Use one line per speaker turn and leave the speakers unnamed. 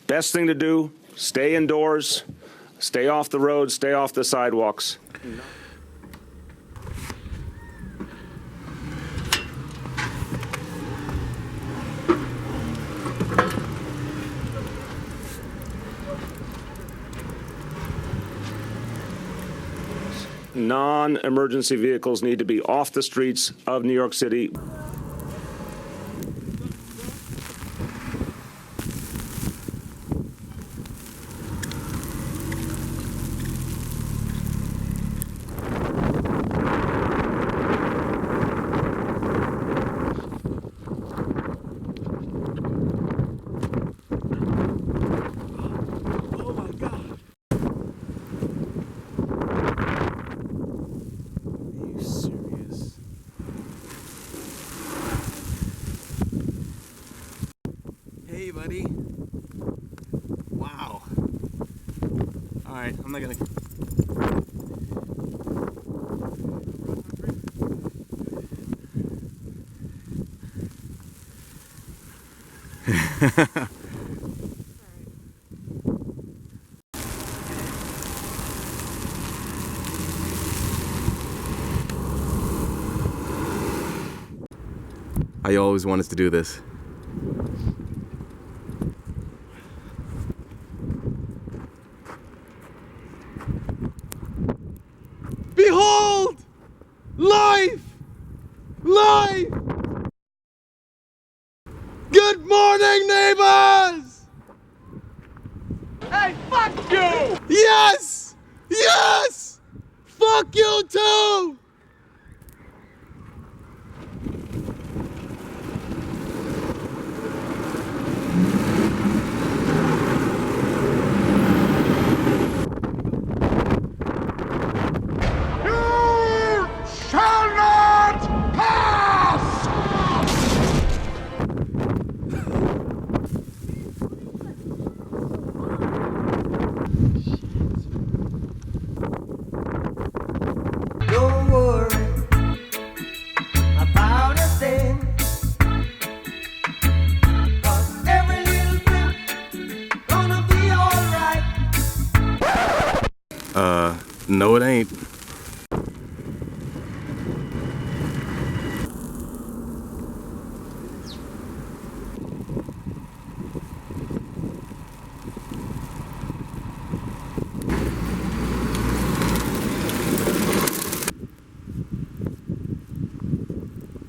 Best thing to do, stay indoors, stay off the roads, stay off the sidewalks. Non-emergency vehicles need to be off the streets of New York City.
Hey, buddy. Wow. All right, I'm not gonna. I always wanted to do this. Behold! Life! Life! Good morning, neighbors!
Hey, fuck you!
Yes! Yes! Fuck you too!
Shall not pass!
Don't worry about a thing, 'cause every little thing gonna be alright.
No it ain't.